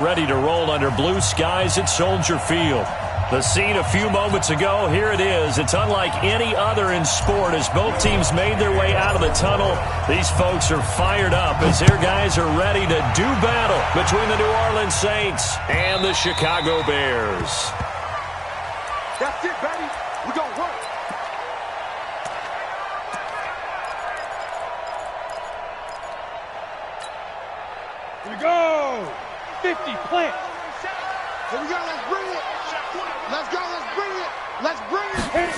Ready to roll under blue skies at Soldier Field. The scene a few moments ago, here it is. It's unlike any other in sport as both teams made their way out of the tunnel. These folks are fired up as their guys are ready to do battle between the New Orleans Saints and the Chicago Bears. That's it, baby. We're going to work. Here we go. 50, plant. Here we go, let's bring it. Let's go, let's bring it. Let's bring it.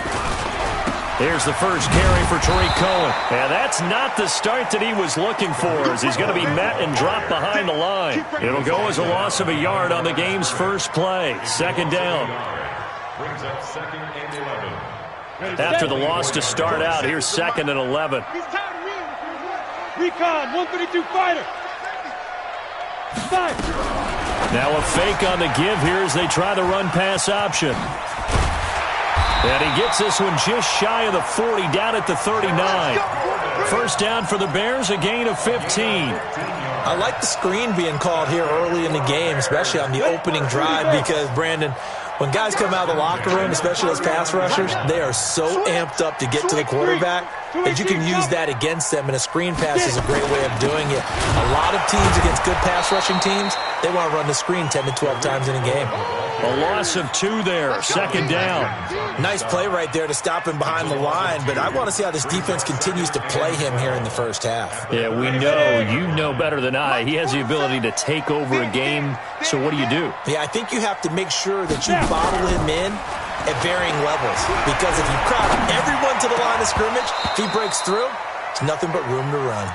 Here's the first carry for Tariq Cohen. And that's not the start that he was looking for as he's going to be met and dropped behind the line. It'll go as a loss of a yard on the game's first play. Second down. Brings up second and 11. After the loss to start out, here's second and 11. Recon, 132 fighter. Now a fake on the give here as they try the run-pass option. And he gets this one just shy of the 40, down at the 39. First down for the Bears, a gain of 15. I like the screen being called here early in the game, especially on the opening drive, because, Brandon, when guys come out of the locker room, especially as pass rushers, they are so amped up to get to the quarterback that you can use that against them, and a screen pass is a great way of doing it. A lot of teams against good pass rushing teams, they want to run the screen 10 to 12 times in a game. A loss of 2 there, second down. Nice play right there to stop him behind the line, but I want to see how this defense continues to play him here in the first half. Yeah, we know, you know better than I, he has the ability to take over a game, so what do you do? Yeah, I think you have to make sure that you bottle him in at varying levels, because if you crowd everyone to the line of scrimmage, if he breaks through, it's nothing but room to run.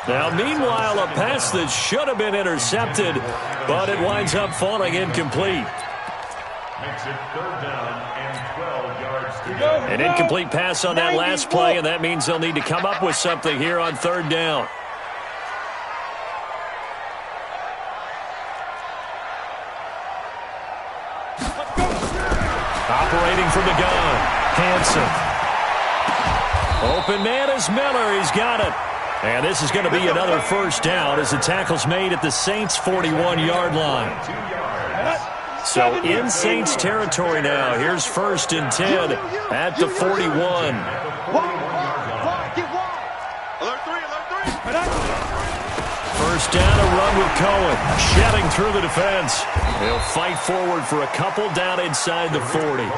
Now, meanwhile, a pass that should have been intercepted, but it winds up falling incomplete. Makes it third down and 12 yards to go. An incomplete pass on that last play, and that means they'll need to come up with something here on third down. Operating from the gun, Hansen. Open man is Miller. He's got it. And this is going to be another first down as the tackle's made at the Saints' 41-yard line. So in Saints territory now. Here's first and 10 at the 41. First down, a run with Cohen, shedding through the defense. He'll fight forward for a couple down inside the 40.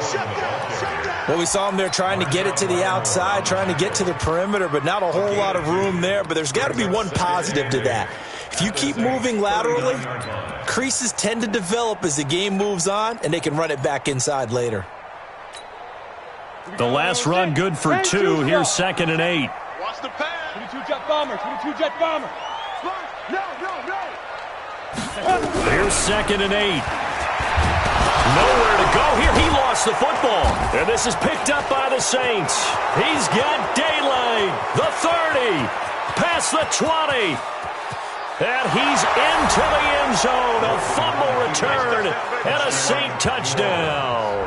Well, we saw him there trying to get it to the outside, trying to get to the perimeter, but not a whole lot of room there. But there's got to be one positive to that. If you keep moving laterally, creases tend to develop as the game moves on, and they can run it back inside later. The last run good for 2. Here's second and 8. Watch the pass. 22 jet bomber, 22 jet bomber. No. Here's second and 8. Nowhere to go here. He lost the football. And this is picked up by the Saints. He's got daylight. The 30. Past the 20. And he's into the end zone. A fumble return and a Saint touchdown.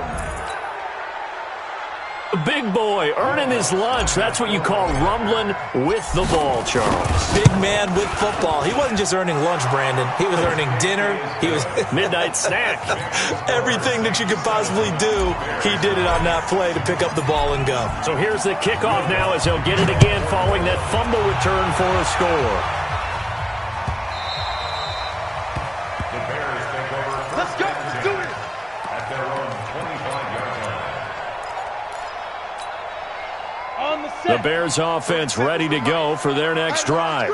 Big boy earning his lunch. That's what you call rumbling with the ball, Charles. Big man with football. He wasn't just earning lunch, Brandon. He was earning dinner. He was midnight snack. Everything that you could possibly do, he did it on that play to pick up the ball and go. So here's the kickoff now as he'll get it again following that fumble return for a score. The Bears take over. Let's go. Let's do it. At their own 25-yard line. The Bears offense ready to go for their next drive.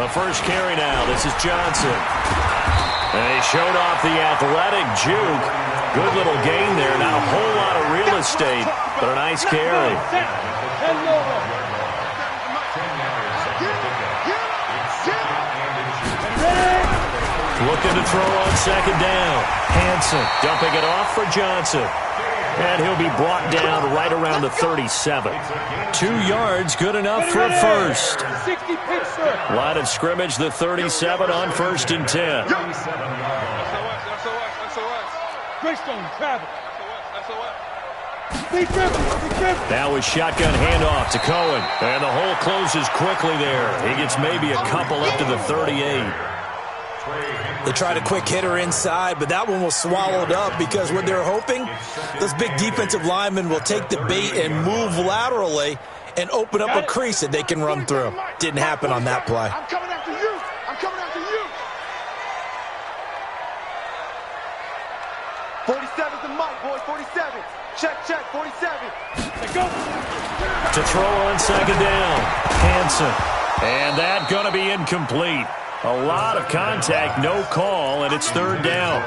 The first carry now. This is Johnson. And he showed off the athletic juke. Good little gain there. Not a whole lot of real estate, but a nice carry. Looking to throw on second down. Hansen dumping it off for Johnson. And he'll be brought down right around the 37. 2 yards, good enough for a first. Line of scrimmage, the 37 on first and 10. Now a shotgun handoff to Cohen. And the hole closes quickly there. He gets maybe a couple up to the 38. They tried a quick hitter inside, but that one was swallowed up because what they're hoping, those big defensive linemen will take the bait and move laterally and open up a crease that they can run through. Didn't happen on that play. I'm coming after you. I'm coming after you. 47's the mic, boys. 47. Check, 47. Let's go. To throw on second down. Hansen. And that going to be incomplete. A lot of contact, no call, and it's third down.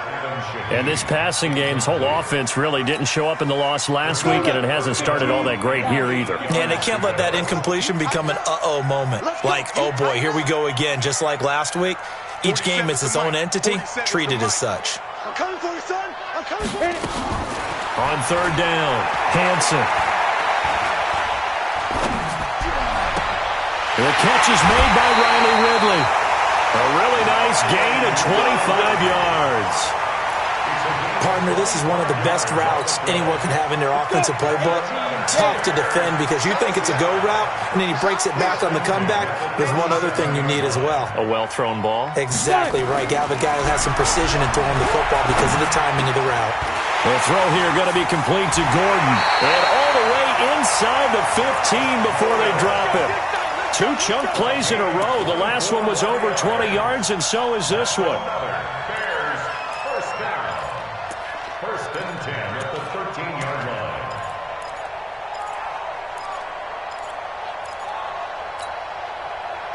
And this passing game's whole offense really didn't show up in the loss last week, and it hasn't started all that great here either. And they can't let that incompletion become an uh-oh moment. Like, oh boy, here we go again. Just like last week, each game is its own entity, treated as such. I'm coming for you, son. I'm coming for you. On third down, Hansen. The catch is made by Riley Ridley. A really nice gain of 25 yards. Partner, this is one of the best routes anyone can have in their offensive playbook. Tough to defend because you think it's a go route, and then he breaks it back on the comeback. There's one other thing you need as well. A well-thrown ball? Exactly right. You have a guy who has some precision in throwing the football because of the timing of the route. The throw here going to be complete to Gordon. And all the way inside the 15 before they drop it. Two chunk plays in a row. The last one was over 20 yards, and so is this one. Bears first down. First and 10 at the 13-yard line.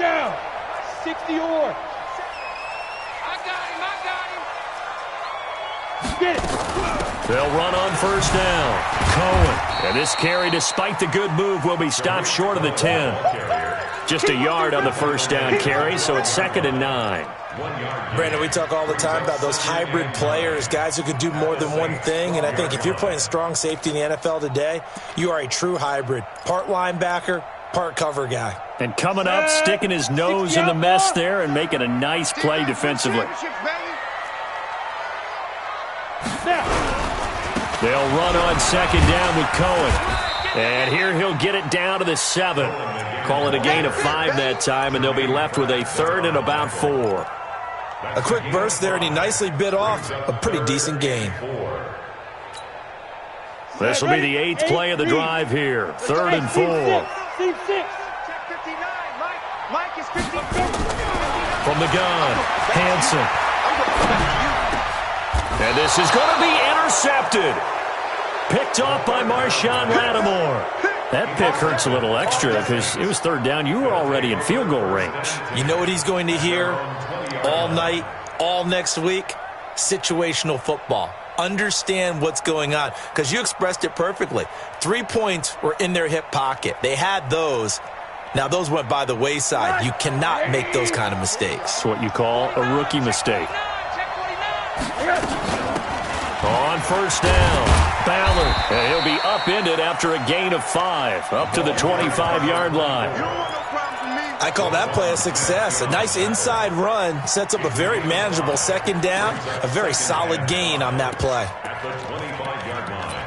Down. 60 or. I got him. Get it. They'll run on first down. Cohen. And this carry, despite the good move, will be stopped short of the 10. Just a yard on the first down carry, so it's 2nd and 9. Brandon, we talk all the time about those hybrid players, guys who could do more than one thing, and I think if you're playing strong safety in the NFL today, you are a true hybrid. Part linebacker, part cover guy. And coming up, sticking his nose in the mess there and making a nice play defensively. They'll run on second down with Cohen. And here he'll get it down to the 7. Call it a gain of 5 that time, and they'll be left with a 3rd and about 4. A quick burst there, and he nicely bit off a pretty decent gain. This will be the 8th play of the drive here. 3rd and 4. Check 59. Mike is 50. From the gun, Hansen. And this is going to be intercepted. Picked off by Marshawn Lattimore. That pick hurts a little extra because it was 3rd down. You were already in field goal range. You know what he's going to hear all night, all next week? Situational football. Understand what's going on because you expressed it perfectly. 3 points were in their hip pocket. They had those. Now, those went by the wayside. You cannot make those kind of mistakes. It's what you call a rookie mistake. On first down, Ballard. And he'll be upended after a gain of 5, up to the 25-yard line. I call that play a success. A nice inside run sets up a very manageable second down, a very solid gain on that play. At the 25-yard line.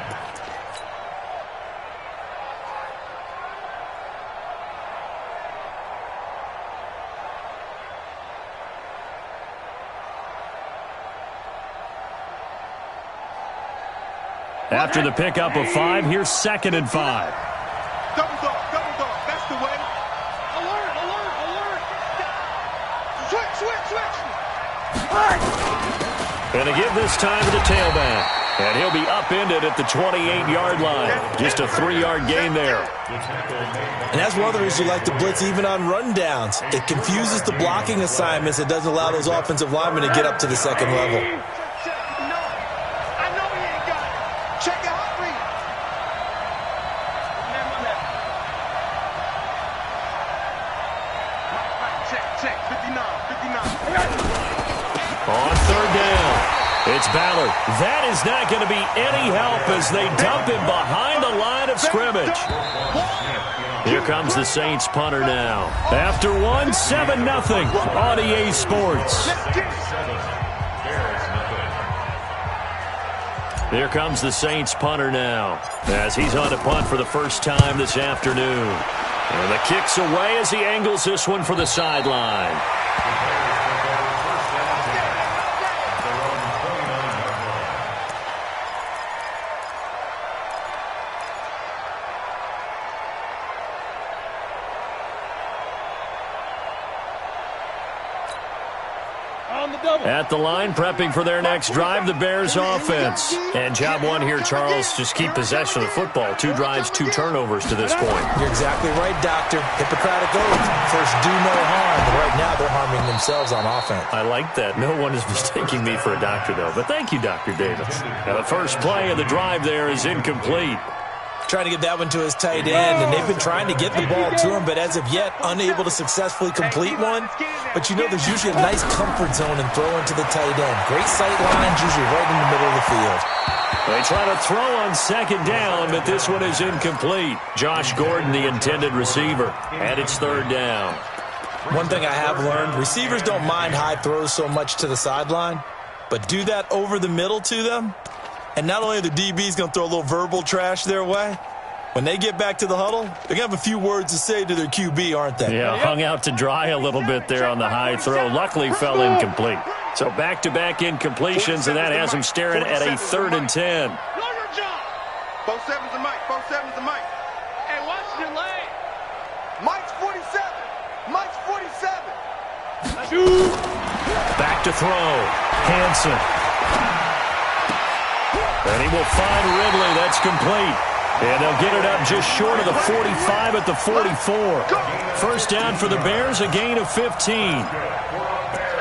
After the pickup of 5, here's 2nd and 5. Double dog. That's the way. Alert. Switch. And to give this time to the tailback. And he'll be upended at the 28-yard line. Just a 3-yard gain there. And that's one of the reasons you like to blitz even on rundowns. It confuses the blocking assignments. It doesn't allow those offensive linemen to get up to the second level. Check your heart rate. Check. 59. On third down, it's Ballard. That is not going to be any help as they dump him behind the line of scrimmage. Here comes the Saints punter now. After one, 7-0 on EA Sports. Here comes the Saints punter now, as he's on to punt for the first time this afternoon. And the kick's away as he angles this one for the sideline. At the line, prepping for their next drive, the Bears offense. And job one here, Charles, just keep possession of the football. 2 drives, 2 turnovers to this point. You're exactly right, Doctor. Hippocratic oath. First, do no harm. But right now, they're harming themselves on offense. I like that. No one is mistaking me for a doctor, though. But thank you, Dr. Davis. Now, the first play of the drive there is incomplete. Trying to get that one to his tight end, and they've been trying to get the ball to him, but as of yet, unable to successfully complete one. But you know there's usually a nice comfort zone in throwing to the tight end. Great sight lines, usually right in the middle of the field. They try to throw on second down, but this one is incomplete. Josh Gordon, the intended receiver, and it's third down. One thing I have learned, receivers don't mind high throws so much to the sideline, but do that over the middle to them, and not only are the DBs going to throw a little verbal trash their way, when they get back to the huddle, they're going to have a few words to say to their QB, aren't they? Yeah, hung out to dry a little bit there on the high throw. Luckily, fell incomplete. So back-to-back incompletions, and that has him staring at a 3rd and 10. 4-7's the mic. 4-7's the mic. Hey, watch your lane. Mike's 47. Mike's 47. Shoot. Back to throw. Hansen. And he will find Ridley. That's complete. And they'll get it up just short of the 45 at the 44. First down for the Bears, a gain of 15.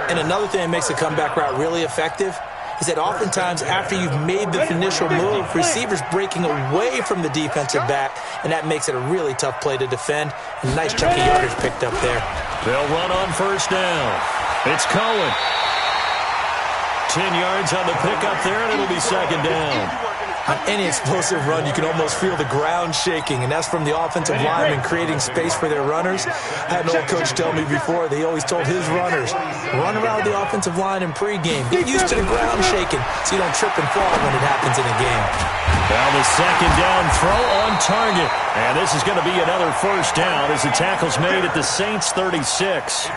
And another thing that makes the comeback route really effective is that oftentimes after you've made the initial move, receivers breaking away from the defensive back, and that makes it a really tough play to defend. A nice chunk of yardage picked up there. They'll run on first down. It's Cohen. 10 yards on the pickup there, and it'll be second down. On any explosive run, you can almost feel the ground shaking, and that's from the offensive linemen creating space for their runners. I had an old coach tell me before, they always told his runners, run around the offensive line in pregame. Get used to the ground shaking so you don't trip and fall when it happens in a game. Now the second down throw on target. And this is going to be another first down as the tackle's made at the Saints' 36.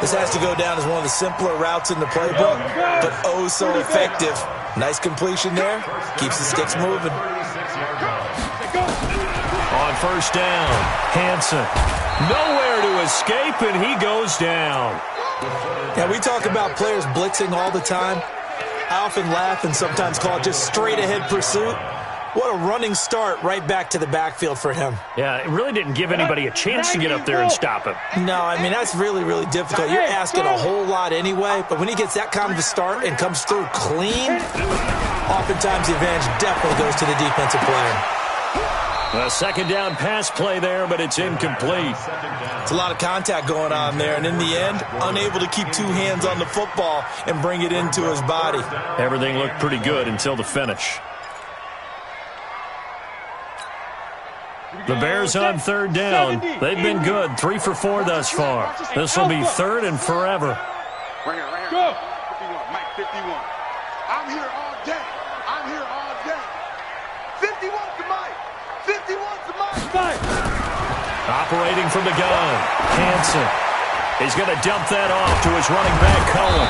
This has to go down as one of the simpler routes in the playbook, but oh so effective. Nice completion there. Keeps the sticks moving. On first down, Hansen. Nowhere to escape, and he goes down. Yeah, we talk about players blitzing all the time. I often laugh and sometimes call it just straight-ahead pursuit. What a running start right back to the backfield for him. Yeah, it really didn't give anybody a chance to get up there and stop him. No, I mean, that's really, really difficult. You're asking a whole lot anyway, but when he gets that kind of a start and comes through clean, oftentimes the advantage definitely goes to the defensive player. A second down pass play there, but it's incomplete. It's a lot of contact going on there, and in the end, unable to keep 2 hands on the football and bring it into his body. Everything looked pretty good until the finish. The Bears on third down. They've been good, 3 for 4 thus far. This will be third and forever. Right here, right here. Go. 51, Mike 51. I'm here all day. I'm here all day. 51's the Mike. 51's the Mike. Operating from the gun, Hansen. He's going to dump that off to his running back, Cohen.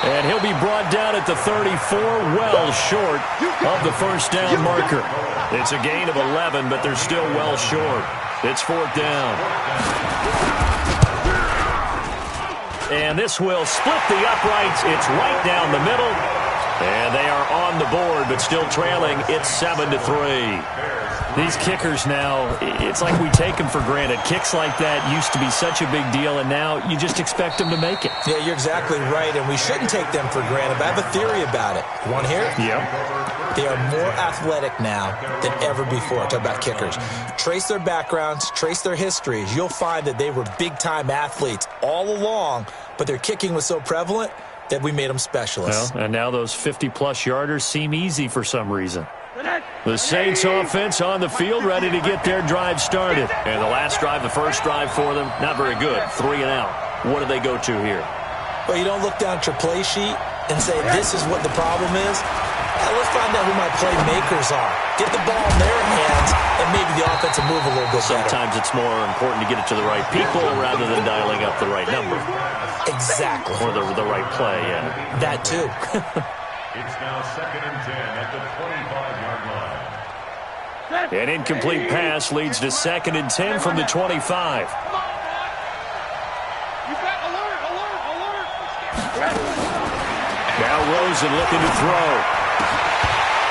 And he'll be brought down at the 34, well short of the first down marker. It's a gain of 11, but they're still well short. It's fourth down. And this will split the uprights. It's right down the middle. And they are on the board, but still trailing. It's 7-3. These kickers now, it's like we take them for granted. Kicks like that used to be such a big deal, and now you just expect them to make it. Yeah, you're exactly right, and we shouldn't take them for granted. But I have a theory about it. You want to hear it? Yep. They are more athletic now than ever before. Talk about kickers. Trace their backgrounds, trace their histories. You'll find that they were big-time athletes all along, but their kicking was so prevalent that we made them specialists. Well, and now those 50-plus yarders seem easy for some reason. The Saints offense on the field, ready to get their drive started. And the last drive, the first drive for them, not very good. 3 and out. What do they go to here? Well, you don't look down at your play sheet and say, this is what the problem is. Let's find out who my playmakers are. Get the ball in their hands, and maybe the offense will move a little bit better. Sometimes it's more important to get it to the right people rather than dialing up the right number. Exactly. Or the right play, yeah. That too. It's now 2nd and 10 at the 25-yard line. An incomplete pass leads to 2nd and 10 from the 25. Now Rosen looking to throw.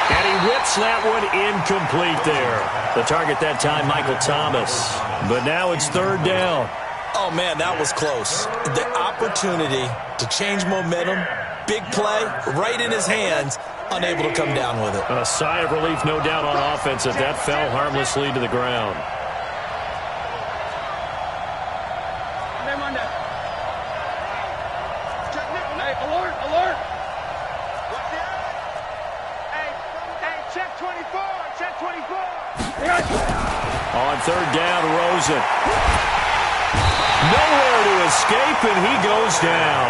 And he whips that one incomplete there. The target that time, Michael Thomas. But now it's 3rd down. Oh, man, that was close. The opportunity to change momentum, big play, right in his hands, unable to come down with it. A sigh of relief, no doubt, on offense as that fell harmlessly to the ground. On 3rd down, Rosen. Nowhere to escape, and he goes down.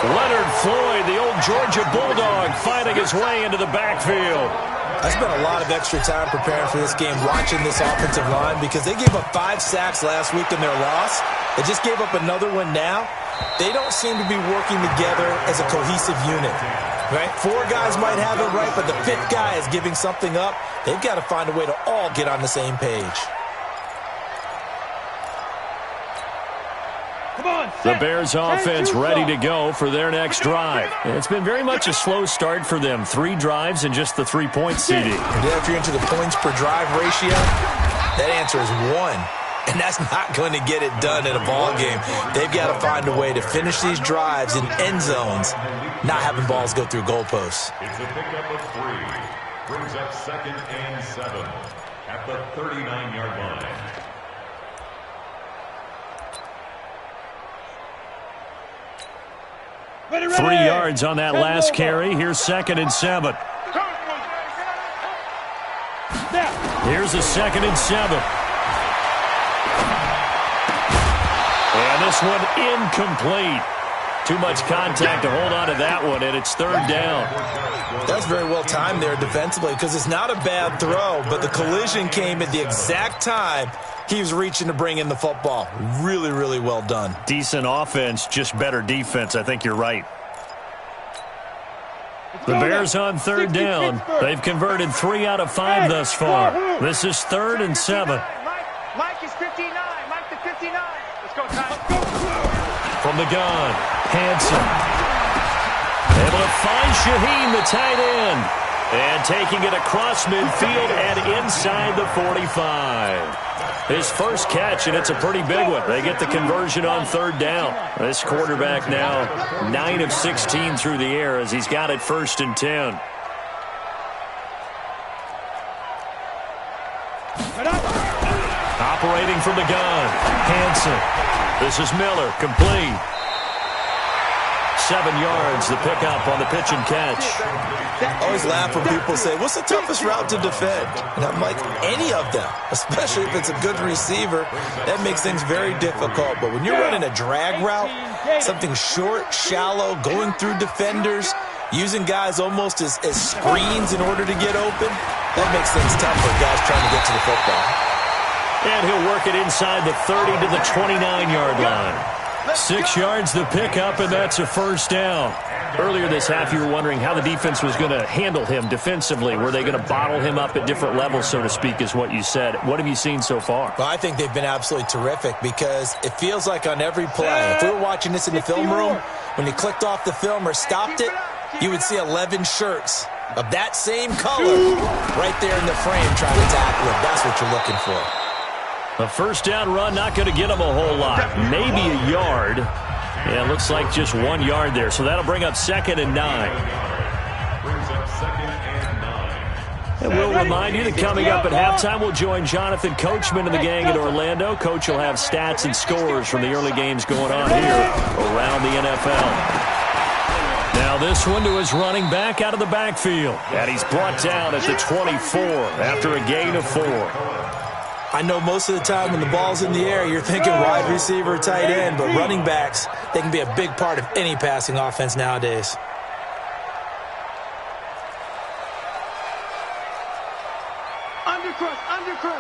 Leonard Floyd, the old Georgia Bulldog, fighting his way into the backfield. I spent a lot of extra time preparing for this game, watching this offensive line, because they gave up 5 sacks last week in their loss. They just gave up another one now. They don't seem to be working together as a cohesive unit. Right? 4 guys might have it right, but the 5th guy is giving something up. They've got to find a way to all get on the same page. The Bears offense ready to go for their next drive. It's been very much a slow start for them. 3 drives and just the 3-point CD. Yeah, if you're into the points per drive ratio, that answer is 1. And that's not going to get it done in a ball game. They've got to find a way to finish these drives in end zones, not having balls go through goalposts. It's a pickup of 3. Brings up 2nd and 7 at the 39-yard line. Ready. 3 yards on that last carry. Here's 2nd and 7. Here's a 2nd and 7. And this one incomplete. Too much contact to hold on to that one, and it's 3rd down. That's very well timed there defensively, because it's not a bad throw, but the collision came at the exact time he was reaching to bring in the football. Really, really well done. Decent offense, just better defense. I think you're right. The Bears on 3rd down. They've converted 3 out of 5 thus far. This is 3rd and 7. Mike is 59. Mike to 59. Let's go, Ty. From the gun, Hanson. Able to find Shaheen, the tight end. And taking it across midfield and inside the 45. His first catch, and it's a pretty big one. They get the conversion on 3rd down. This quarterback now 9 of 16 through the air as he's got it 1st and 10. Operating from the gun, Hanson. This is Miller, complete. 7 yards, the pickup on the pitch and catch. I always laugh when people say, what's the toughest route to defend? And I'm like, any of them, especially if it's a good receiver. That makes things very difficult. But when you're running a drag route, something short, shallow, going through defenders, using guys almost as screens in order to get open, that makes things tough for guys trying to get to the football. And he'll work it inside the 30 to the 29-yard line. 6 yards the pickup, and that's a 1st down. Earlier this half, you were wondering how the defense was going to handle him defensively. Were they going to bottle him up at different levels, so to speak, is what you said. What have you seen so far? Well, I think they've been absolutely terrific because it feels like on every play, if we were watching this in the film room, when you clicked off the film or stopped it, you would see 11 shirts of that same color right there in the frame trying to tackle him. That's what you're looking for. A 1st down run, not going to get him a whole lot. Maybe a yard. Yeah, it looks like just 1 yard there. So that'll bring up 2nd and 9. Brings up 2nd and 9. And we'll remind you that coming up at halftime, we'll join Jonathan Coachman and the gang in Orlando. Coach will have stats and scores from the early games going on here around the NFL. Now this one to his running back out of the backfield. And he's brought down at the 24 after a gain of 4. I know most of the time when the ball's in the air, you're thinking wide receiver, tight end, but running backs, they can be a big part of any passing offense nowadays. From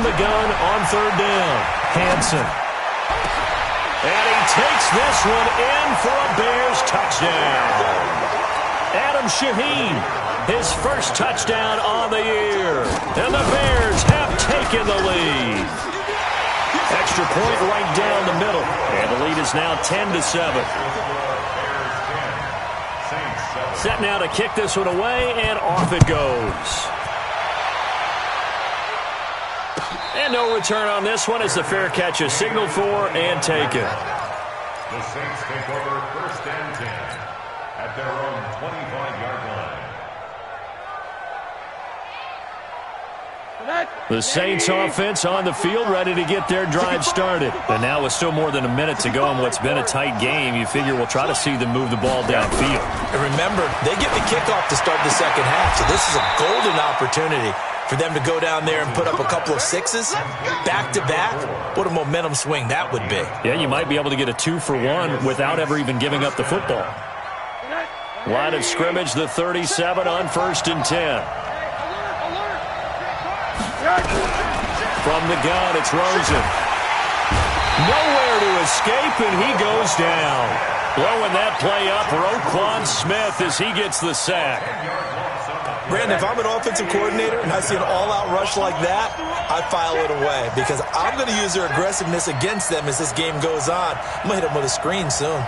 the gun on third down, Hansen. And he takes this one in for a Bears touchdown. Adam Shaheen, his first touchdown on the year. And the Bears have taken the lead. Extra point right down the middle. And the lead is now 10-7. Set now to kick this one away, and off it goes. And no return on this one as the fair catch is signaled for and taken. The Saints take over first and 10 at their own 25-yard line. The Saints offense on the field, ready to get their drive started. And now with still more than a minute to go in what's been a tight game, you figure we'll try to see them move the ball downfield. And remember, they get the kickoff to start the second half, so this is a golden opportunity for them to go down there and put up a couple of sixes back-to-back. What a momentum swing that would be. Yeah, you might be able to get a 2-for-1 without ever even giving up the football. Line of scrimmage, the 37 on first and 10. From the gun, it's Rosen. Nowhere to escape, and he goes down. Blowing that play up, Roquan Smith as he gets the sack. Brandon, if I'm an offensive coordinator and I see an all-out rush like that, I file it away because I'm going to use their aggressiveness against them as this game goes on. I'm going to hit them with a screen soon.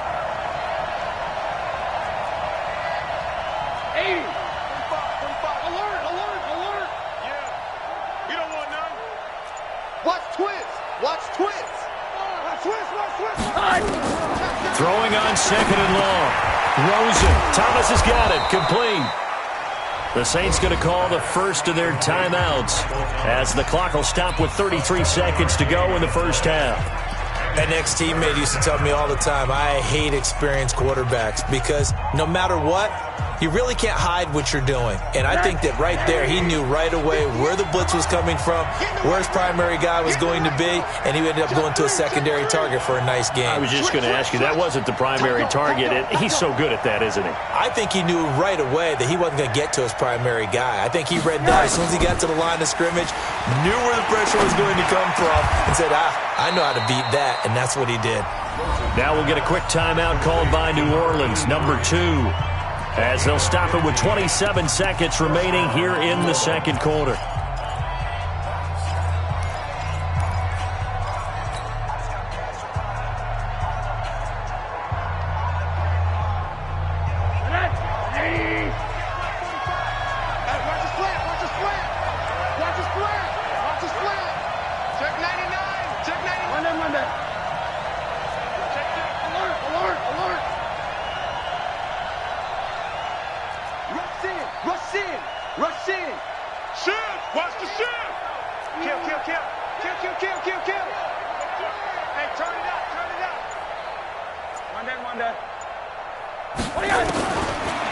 Throwing on second and long. Rosen. Thomas has got it. Complete. The Saints going to call the first of their timeouts as the clock will stop with 33 seconds to go in the first half. An ex-teammate used to tell me all the time, I hate experienced quarterbacks because no matter what, you really can't hide what you're doing. And I think that right there, he knew right away where the blitz was coming from, where his primary guy was going to be, and he ended up going to a secondary target for a nice game. I was just going to ask you, that wasn't the primary target. He's so good at that, isn't he? I think he knew right away that he wasn't going to get to his primary guy. I think he read that as soon as he got to the line of scrimmage, knew where the pressure was going to come from, and said, I know how to beat that, and that's what he did. Now we'll get a quick timeout called by New Orleans, number 2. As they'll stop it with 27 seconds remaining here in the second quarter.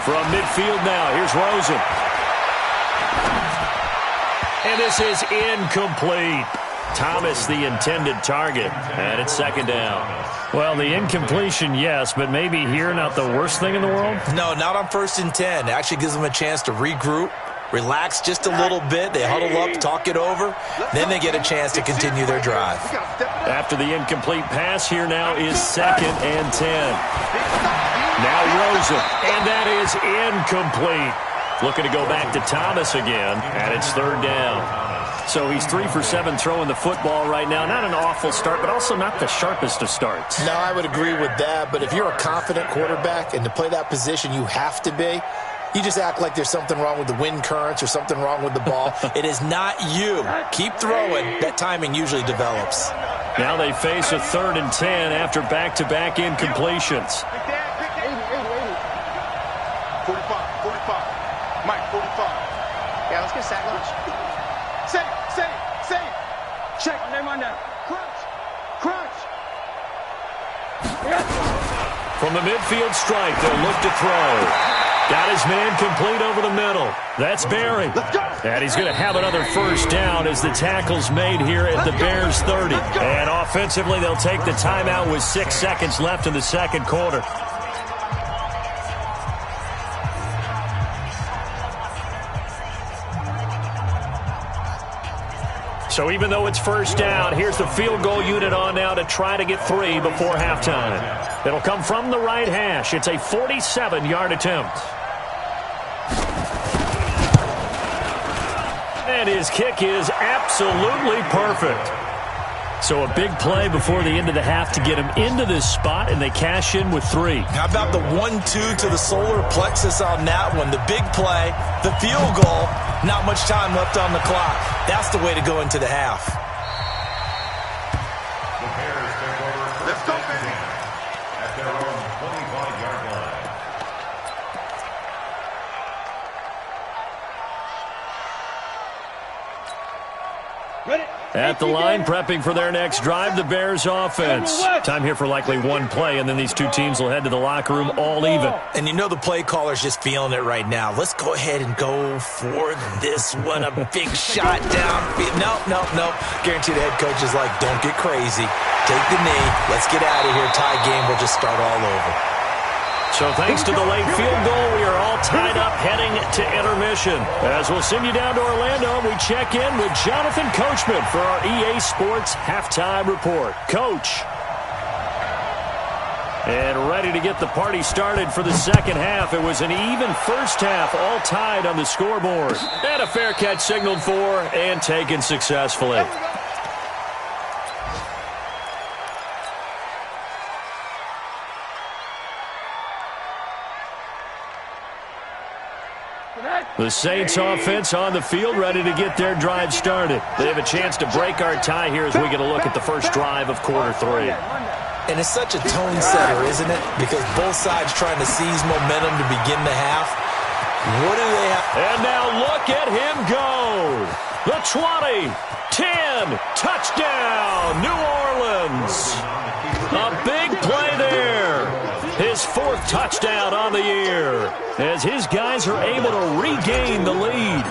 From midfield now, here's Rosen. And this is incomplete. Thomas, the intended target, and it's second down. Well, the incompletion, yes, but maybe here not the worst thing in the world? No, not on first and 10. It actually gives them a chance to regroup, relax just a little bit. They huddle up, talk it over. Then they get a chance to continue their drive. After the incomplete pass, here now is second and 10. Now Rosen, and that is incomplete. Looking to go back to Thomas again, and it's third down. So he's 3 for 7 throwing the football right now. Not an awful start, but also not the sharpest of starts. No, I would agree with that, but if you're a confident quarterback and to play that position you have to be, you just act like there's something wrong with the wind currents or something wrong with the ball. It is not you. Keep throwing. That timing usually develops. Now they face a third and 10 after back-to-back incompletions. 45. Mike, 45. Yeah, let's get sack lunch. Say. Check. On down. Crunch. From the midfield strike, they'll look to throw. Got his man complete over the middle. That's Barry. And he's going to have another first down as the tackle's made here at the Bears 30. And offensively, they'll take the timeout with 6 seconds left in the second quarter. So even though it's first down, here's the field goal unit on now to try to get 3 before halftime. It'll come from the right hash. It's a 47-yard attempt. And his kick is absolutely perfect. So a big play before the end of the half to get him into this spot, and they cash in with 3. How about the 1-2 to the solar plexus on that one? The big play, the field goal, not much time left on the clock. That's the way to go into the half. The Bears take over. Let's go, baby. At their own 25-yard line. At the line, prepping for their next drive, the Bears offense. Time here for likely one play, and then these two teams will head to the locker room all even. And you know the play caller's just feeling it right now. Let's go ahead and go for this one. A big shot down. No. Guaranteed the head coach is like, don't get crazy. Take the knee. Let's get out of here. Tie game. We'll just start all over. So thanks to the late field goal, we are all tied up heading to intermission. As we'll send you down to Orlando, we check in with Jonathan Coachman for our EA Sports Halftime Report. Coach. And ready to get the party started for the second half. It was an even first half, all tied on the scoreboard. And a fair catch signaled for and taken successfully. The Saints offense on the field, ready to get their drive started. They have a chance to break our tie here as we get a look at the first drive of quarter 3. And it's such a tone setter, isn't it? Because both sides trying to seize momentum to begin the half. What do they have? And now look at him go. The 20, 10, touchdown, New Orleans. A big play there. His 4th touchdown on the year as his guys are able to regain the lead.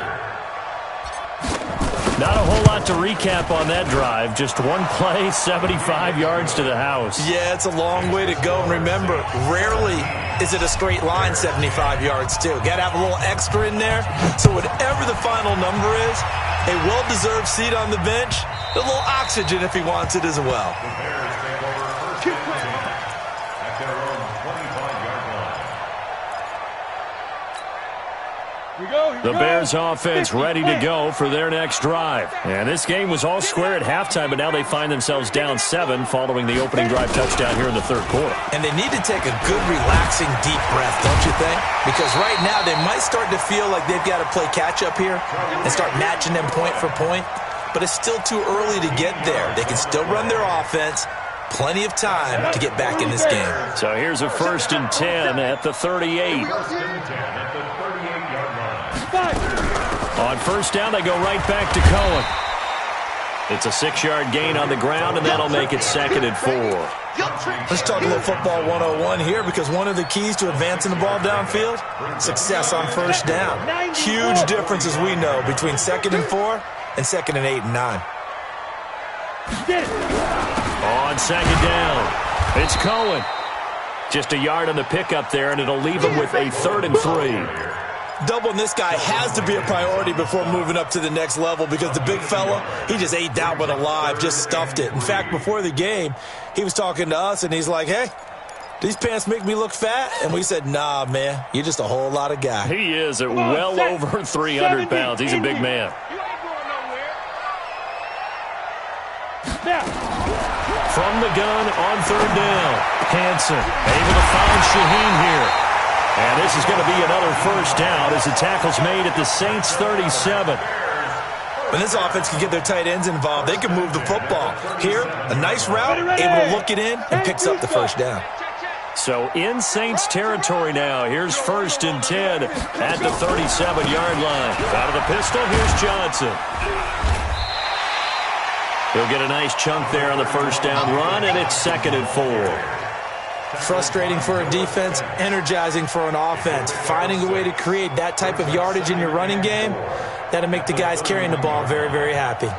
Not a whole lot to recap on that drive. Just one play, 75 yards to the house. Yeah, it's a long way to go. And remember, rarely is it a straight line 75 yards, too. Got to have a little extra in there. So whatever the final number is, a well-deserved seat on the bench, a little oxygen if he wants it as well. The Bears take over first and 10 at their own 25-yard line. The Bears offense ready to go for their next drive. And this game was all square at halftime, but now they find themselves down 7 following the opening drive touchdown here in the third quarter. And they need to take a good, relaxing, deep breath, don't you think? Because right now they might start to feel like they've got to play catch-up here and start matching them point for point. But it's still too early to get there. They can still run their offense. Plenty of time to get back in this game. So here's a 1st and 10 at the 38. First and 10 at the 38-yard line. On first down, they go right back to Cohen. It's a 6-yard gain on the ground, and that'll make it 2nd and 4. Let's talk a little football 101 here, because one of the keys to advancing the ball downfield, success on first down. Huge difference, as we know, between 2nd and 4 and 2nd and 8 and 9. On 2nd down, it's Cohen. Just a yard on the pickup there, and it'll leave him with a 3rd and 3. Doubling this guy has to be a priority before moving up to the next level, because the big fella, he just ate that one alive, just stuffed it. In fact, before the game, he was talking to us, and he's like, hey, these pants make me look fat? And we said, nah, man, you're just a whole lot of guy. He is at well over 300 pounds. He's a big man. From the gun on 3rd down, Hansen able to find Shaheen here. And this is going to be another first down as the tackle's made at the Saints 37. When this offense can get their tight ends involved, they can move the football. Here, a nice route, able to look it in, and picks up the first down. So in Saints territory now. Here's 1st and 10 at the 37-yard line. Out of the pistol, here's Johnson. He'll get a nice chunk there on the first down run, and it's 2nd and 4. Frustrating for a defense, energizing for an offense. Finding a way to create that type of yardage in your running game, that'll make the guys carrying the ball very, very happy.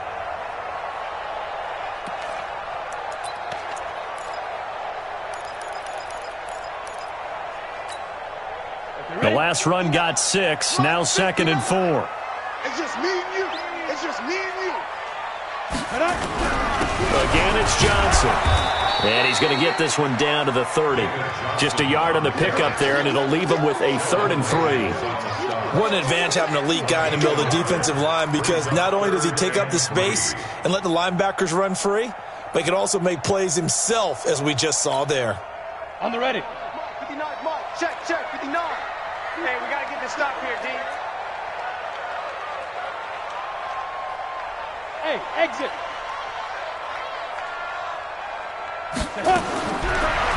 The last run got 6, now 2nd and 4. It's just me and you. It's just me and you. Again, it's Johnson. And he's going to get this one down to the 30. Just a yard on the pickup there, and it'll leave him with a 3rd and 3. What an advantage having an elite guy in the middle of the defensive line, because not only does he take up the space and let the linebackers run free, but he can also make plays himself, as we just saw there. On the ready. 59, Mike. Check, 59. Hey, we got to get this stop here, D. Hey, exit.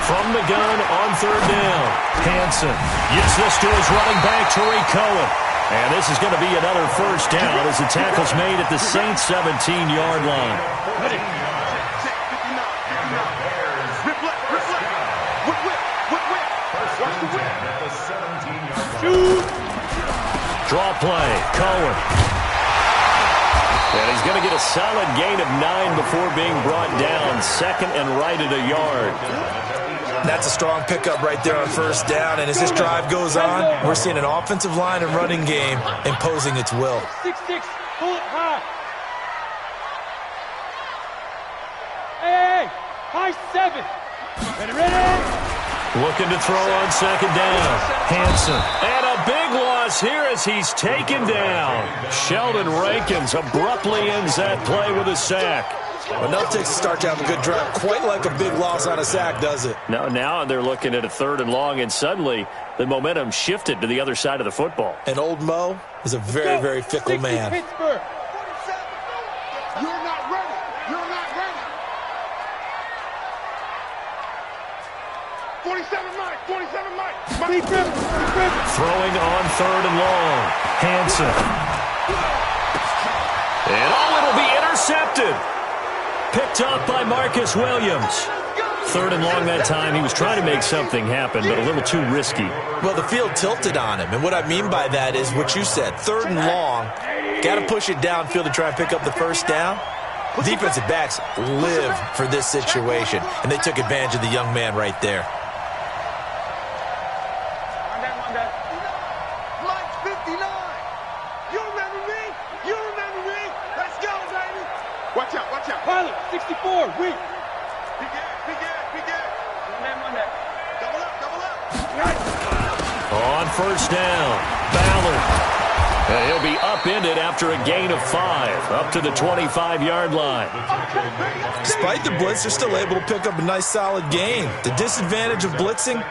From the gun on 3rd down. Hanson gives this to his running back, Tariq Cohen. And this is going to be another 1st down as the tackle's made at the Saints' 17-yard line. Ready. Check, 59. Rip left. Whip. Watch the whip. Shoot. Draw play. Cohen. And he's going to get a solid gain of 9 before being brought down. 2nd and right at a yard. That's a strong pickup right there on 1st down. And as this drive goes on, we're seeing an offensive line and running game imposing its will. 6-6. Pull it high. Hey. High 7. Ready. Looking to throw on 2nd down. Hanson. And a big loss here as he's taken down. Sheldon Rankins abruptly ends that play with a sack. Well, no takes a start to have a good drive. Quite like a big loss on a sack, does it? Now they're looking at a 3rd and long, and suddenly the momentum shifted to the other side of the football. And old Mo is a very, very fickle man. Pittsburgh. You're not ready. 47 Mike. Throwing on 3rd and long. Hanson. And it'll be intercepted. Picked up by Marcus Williams. 3rd and long that time. He was trying to make something happen, but a little too risky. Well, the field tilted on him, and what I mean by that is what you said. 3rd and long, got to push it downfield to try and pick up the 1st down. Defensive backs live for this situation, and they took advantage of the young man right there. Mike 59. You remember me? Let's go, baby. Watch out. Pilot, 64. Weak. Big air. Double up. On 1st down, Ballard. And he'll be upended after a gain of 5, up to the 25-yard line. Despite the blitz, they're still able to pick up a nice, solid gain. The disadvantage of blitzing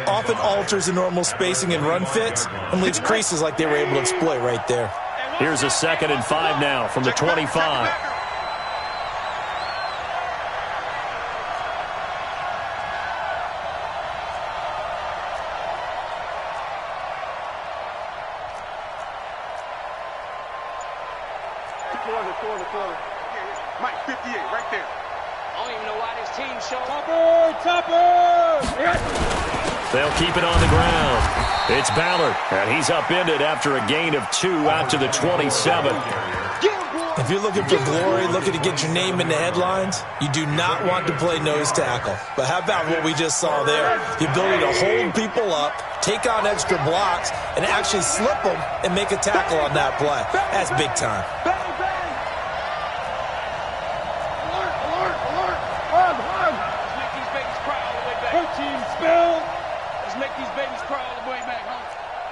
often alters the normal spacing and run fits and leaves creases like they were able to exploit right there. Here's a 2nd and 5 now from the 25. Quarter. Mike 58, right there. I don't even know why this team showed up. Topper! They'll keep it on the ground. It's Ballard, and he's upended after a gain of 2 out to the 27. If you're looking for glory, looking to get your name in the headlines, you do not want to play nose tackle. But how about what we just saw there? The ability to hold people up, take on extra blocks, and actually slip them and make a tackle on that play. That's big time. Let's make these babies cry all the way back home.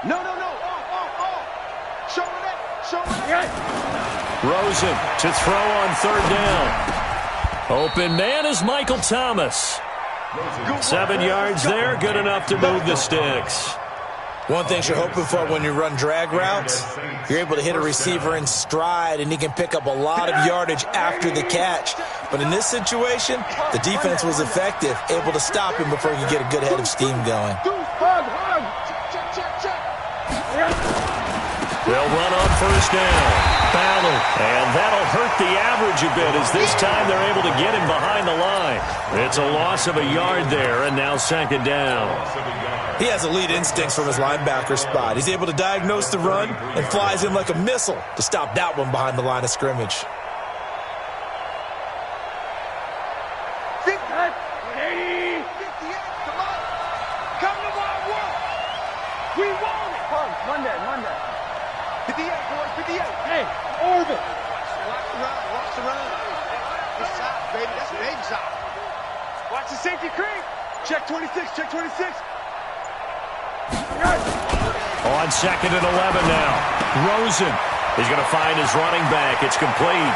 No. Show it up. Rosen to throw on 3rd down. Open man is Michael Thomas. 7 yards there, good enough to move the sticks. One thing you're hoping for when you run drag routes, you're able to hit a receiver in stride, and he can pick up a lot of yardage after the catch. But in this situation, the defense was effective, able to stop him before he could get a good head of steam going. They'll run on 1st down. Ballard, and that'll hurt the average a bit as this time they're able to get him behind the line. It's a loss of a yard there, and now 2nd down. He has elite instincts from his linebacker spot. He's able to diagnose the run and flies in like a missile to stop that one behind the line of scrimmage. Monday. 58, boys, 58. Hey, Orville. Watch around. creep. Check 26, check 26. On 2nd and 11 now. Rosen. He's going to find his running back. It's complete.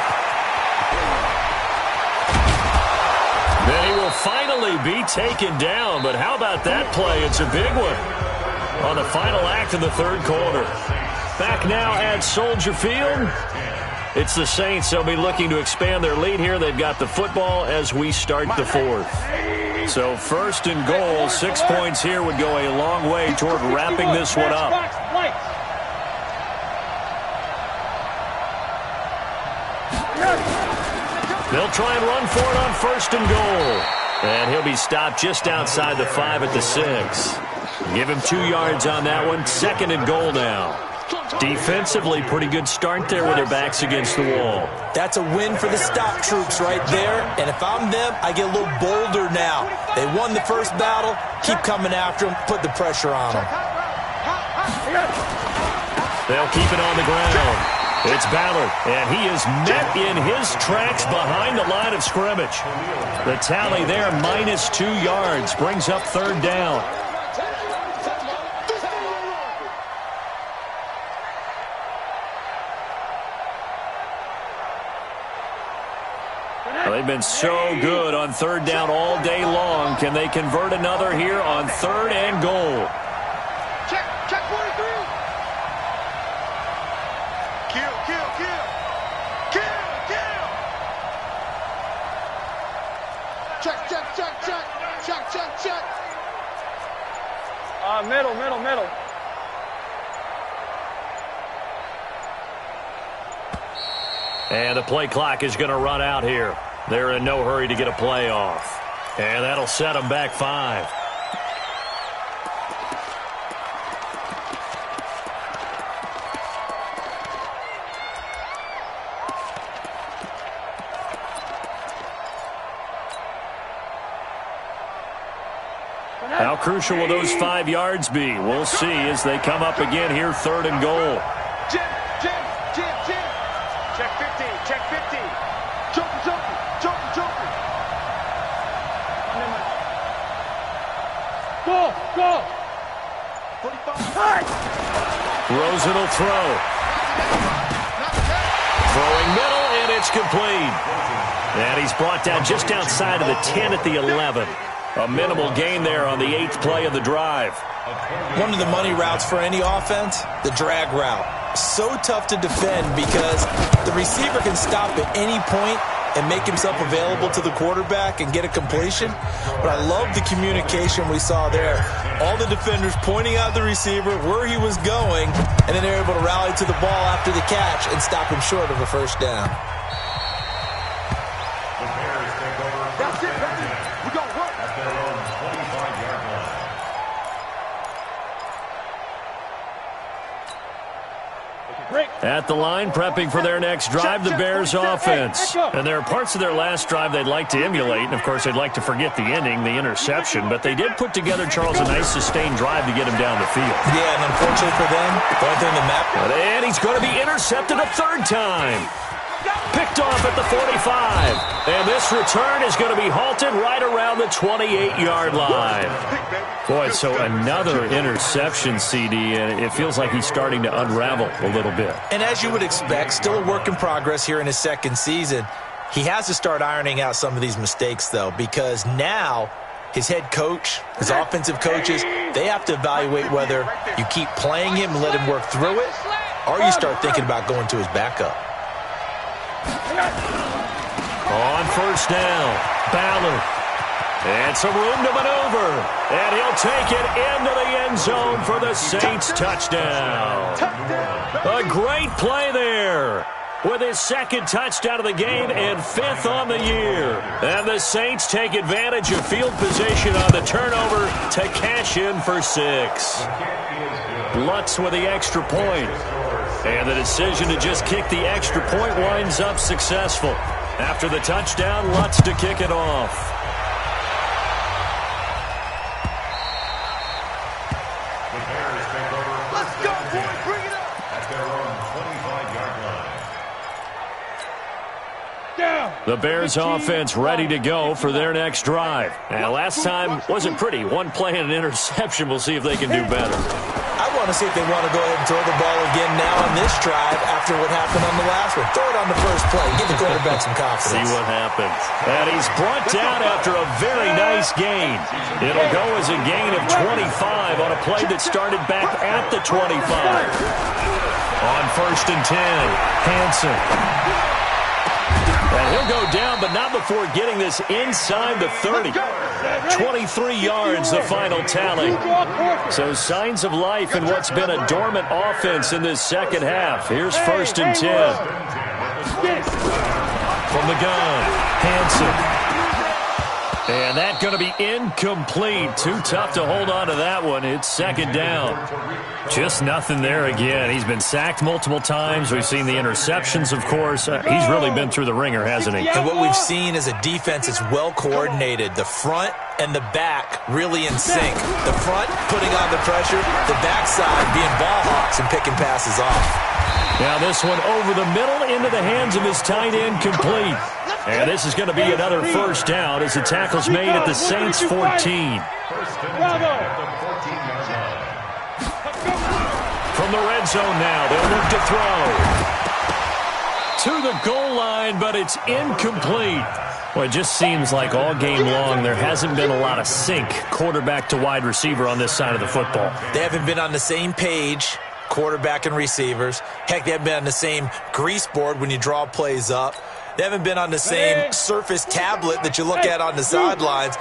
Then he will finally be taken down. But how about that play? It's a big one on the final act of the third quarter. Back now at Soldier Field. It's the Saints. They'll be looking to expand their lead here. They've got the football as we start the fourth. So 1st and goal, 6 points here would go a long way toward wrapping this one up. They'll try and run for it on 1st and goal. And he'll be stopped just outside the 5 at the 6. Give him 2 yards on that one. 2nd and goal now. Defensively, pretty good start there with their backs against the wall. That's a win for the stock troops right there. And if I'm them, I get a little bolder now. They won the first battle. Keep coming after them. Put the pressure on them. They'll keep it on the ground. It's Ballard, and he is met in his tracks behind the line of scrimmage. The tally there, -2 yards, brings up 3rd down. Well, they've been so good on 3rd down all day long. Can they convert another here on 3rd and goal? Check 43. Kill. Check. Middle. And the play clock is going to run out here. They're in no hurry to get a play off. And that'll set them back 5. How crucial will those 5 yards be? We'll see as they come up again here, 3rd and goal. Jim. Check 15, check 15. Joker. Go. 45. Rosen will throw. Throwing middle, and it's complete. And he's brought down just outside of the 10 at the 11. A minimal gain there on the 8th play of the drive. One of the money routes for any offense, the drag route. So tough to defend because the receiver can stop at any point and make himself available to the quarterback and get a completion. But I love the communication we saw there. All the defenders pointing out the receiver, where he was going, and then they're able to rally to the ball after the catch and stop him short of a 1st down. That's it, baby. We gon' work. At their own 25-yard line. At the line, prepping for their next drive, the Bears offense. And there are parts of their last drive they'd like to emulate. And, of course, they'd like to forget the ending, the interception. But they did put together, Charles, a nice sustained drive to get him down the field. Yeah, and unfortunately for them, the only thing that matters. And he's going to be intercepted a 3rd time. Picked off at the 45. And this return is going to be halted right around the 28-yard line. Boy, so another interception, CD, and it feels like he's starting to unravel a little bit. And as you would expect, still a work in progress here in his 2nd season. He has to start ironing out some of these mistakes, though, because now his head coach, his offensive coaches, they have to evaluate whether you keep playing him and let him work through it, or you start thinking about going to his backup. On 1st down, Ballard. And some room to maneuver. And he'll take it into the end zone for the Saints touchdown. A great play there with his 2nd touchdown of the game and 5th on the year. And the Saints take advantage of field position on the turnover to cash in for 6. Lutz with the extra point. And the decision to just kick the extra point winds up successful. After the touchdown, Lutz to kick it off. Let's go, boys. Bring it up. At their own 25-yard line. The The Bears offense ready to go for their next drive. And last time wasn't pretty. One play and an interception. We'll see if they can do better. I want to see if they want to go ahead and throw the ball again now on this drive after what happened on the last one. Throw it on the first play. Give the quarterback some confidence. See what happens. And he's brought down after a very nice gain. It'll go as a gain of 25 on a play that started back at the 25. On 1st and 10, Hansen. And he'll go down, but not before getting this inside the 30. 23 yards, the final tally. So signs of life in what's been a dormant offense in this second half. Here's 1st and 10. From the gun, Hansen. And that's going to be incomplete. Too tough to hold on to that one. It's 2nd down. Just nothing there again. He's been sacked multiple times. We've seen the interceptions, of course. He's really been through the ringer, hasn't he? And what we've seen is a defense that's well coordinated. The front and the back really in sync. The front putting on the pressure, the backside being ball hawks and picking passes off. Now this one over the middle into the hands of his tight end, complete. And this is going to be another 1st down as the tackle's made at the Saints 14. From the red zone now, they'll look to throw. To the goal line, but it's incomplete. Well, it just seems like all game long there hasn't been a lot of sync quarterback to wide receiver on this side of the football. They haven't been on the same page, quarterback and receivers. Heck, they haven't been on the same grease board when you draw plays up. They haven't been on the same Surface tablet that you look at on the sidelines.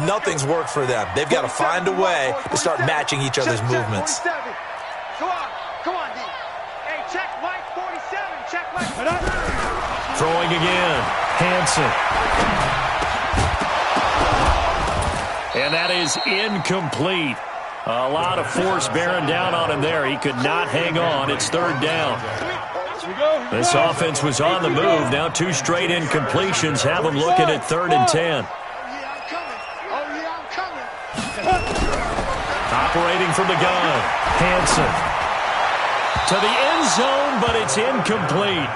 Nothing's worked for them. They've got to find a way to start matching each other's movements. Come on, D. Hey, check Mike 47. Check Mike. Throwing again. Hansen. And that is incomplete. A lot of force bearing down on him there. He could not hang on. It's 3rd down. This offense was on the move. Now 2 straight incompletions have them looking at 3rd and 10. Operating from the gun, Hansen. To the end zone, but it's incomplete.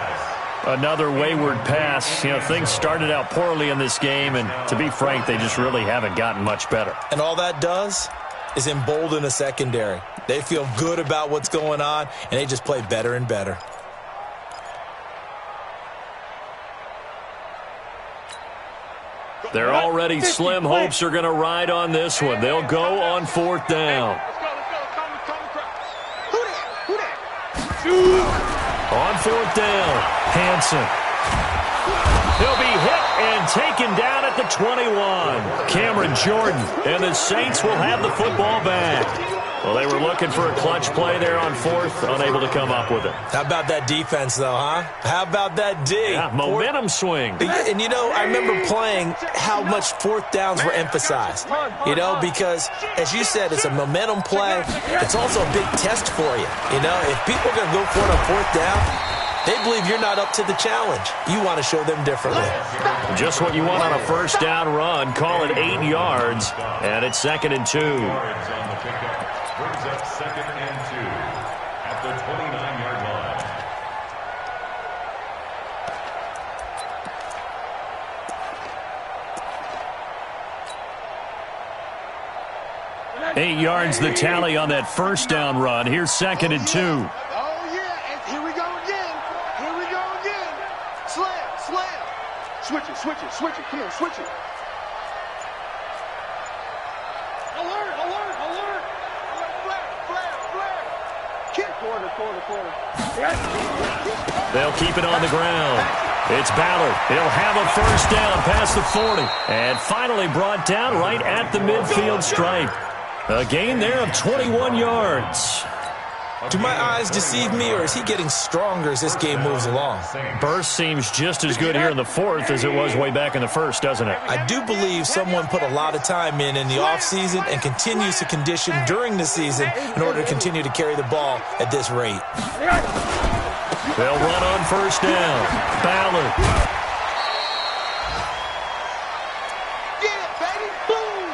Another wayward pass. You know, things started out poorly in this game, and to be frank, they just really haven't gotten much better. And all that does is embolden a secondary. They feel good about what's going on, and they just play better and better. They're already slim hopes are going to ride on this one. They'll go on 4th down. On 4th down, Hansen. He'll be hit and taken down at the 21. Cameron Jordan, and the Saints will have the football back. Well, they were looking for a clutch play there on 4th, unable to come up with it. How about that defense, though, huh? How about that D? Yeah, momentum swing. And, you know, I remember playing how much 4th downs were emphasized. You know, because, as you said, it's a momentum play. It's also a big test for you. You know, if people are going to go for it on 4th down, they believe you're not up to the challenge. You want to show them differently. Just what you want on a 1st down run. Call it 8 yards, and it's 2nd and 2. Brings up 2nd and 2 at the 29-yard line. 8 yards the tally on that 1st down run. Here's 2nd and 2. Oh, yeah, and here we go again. Here we go again. Slam, slam. Switch it, switch it, switch it. Come on, switch it. Alert, alert, alert. Flare. Kick. Corner. They'll keep it on the ground. It's Ballard. He'll have a 1st down past the 40. And finally brought down right at the midfield stripe. A gain there of 21 yards. Do my eyes deceive me, or is he getting stronger as this game moves along? Burst seems just as good here in the 4th as it was way back in the 1st, doesn't it? I do believe someone put a lot of time in the offseason and continues to condition during the season in order to continue to carry the ball at this rate. They'll run on 1st down. Ballard. Yeah, baby. Boom.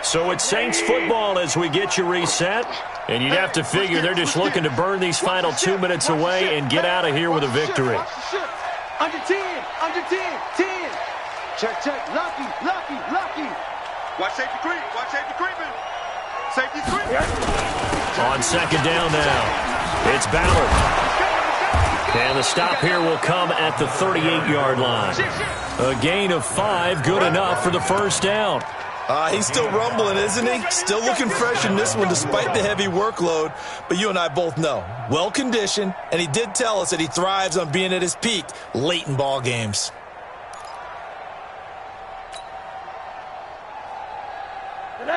So it's Saints football as we get you reset. And you'd have to figure they're just looking to burn these final 2 minutes away and get out of here with a victory. Under 10, under 10, 10. Check, check, lucky, lucky, lucky. Watch safety creep, watch safety creeping. Safety creeping. On second down now, it's Ballard. And the stop here will come at the 38-yard line. A gain of 5, good enough for the first down. He's still rumbling, isn't he? Still looking fresh in this one despite the heavy workload. But you and I both know, well-conditioned, and he did tell us that he thrives on being at his peak late in ball games.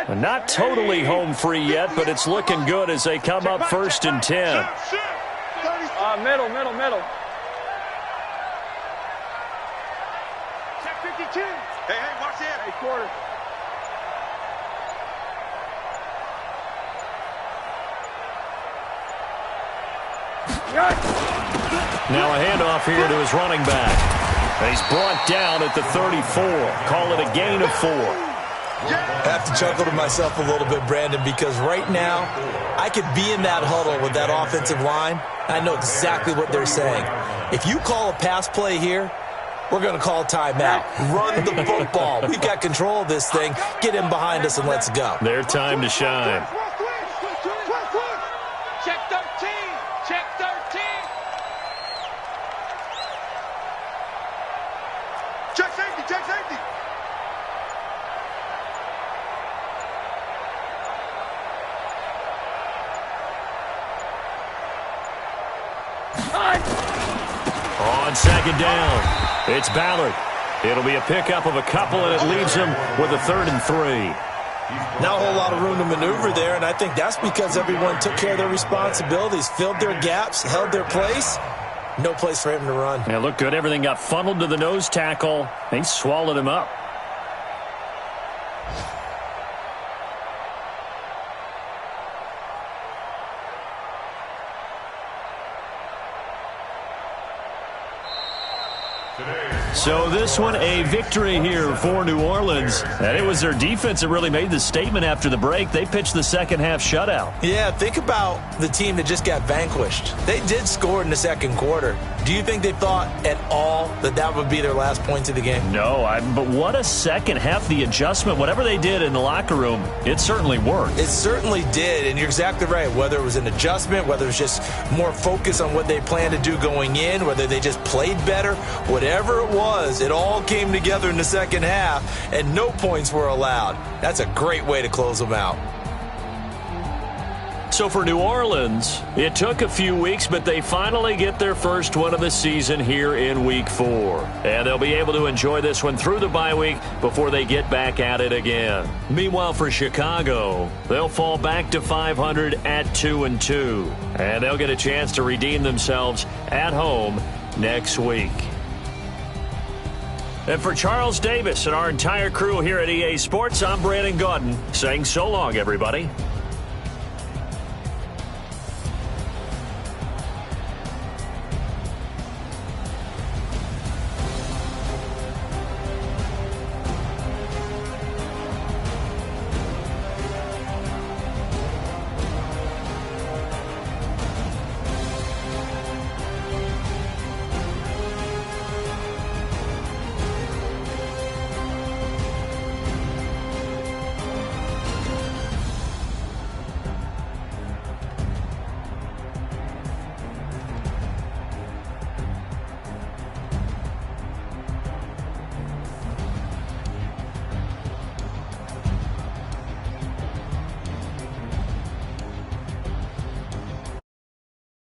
Not totally home free yet, but it's looking good as they come up 1st and 10. Middle, middle, middle. Check 52. Hey, watch it. Hey, quarter. Now a handoff here to his running back. And he's brought down at the 34. Call it a gain of 4. I have to chuckle to myself a little bit, Brandon, because right now I could be in that huddle with that offensive line. I know exactly what they're saying. If you call a pass play here, we're going to call timeout. Run the football. We've got control of this thing. Get him behind us and let's go. Their time to shine. Check 13. Check 13. Check safety, check safety. On second down, it's Ballard. It'll be a pickup of a couple, and it leaves him with a 3rd and 3. Not a whole lot of room to maneuver there, and I think that's because everyone took care of their responsibilities, filled their gaps, held their place. No place for him to run. Yeah, looked good. Everything got funneled to the nose tackle. They swallowed him up. So this one, a victory here for New Orleans. And it was their defense that really made the statement after the break. They pitched the second half shutout. Yeah, think about the team that just got vanquished. They did score in the second quarter. Do you think they thought at all that that would be their last points of the game? No, but what a second half. The adjustment, whatever they did in the locker room, it certainly worked. It certainly did, and you're exactly right. Whether it was an adjustment, whether it was just more focus on what they planned to do going in, whether they just played better, whatever it was, it all came together in the second half, and no points were allowed. That's a great way to close them out. So for New Orleans, it took a few weeks, but they finally get their first one of the season here in Week 4. And they'll be able to enjoy this one through the bye week before they get back at it again. Meanwhile, for Chicago, they'll fall back to 500 at 2-2. And they'll get a chance to redeem themselves at home next week. And for Charles Davis and our entire crew here at EA Sports, I'm Brandon Gaudin saying so long, everybody.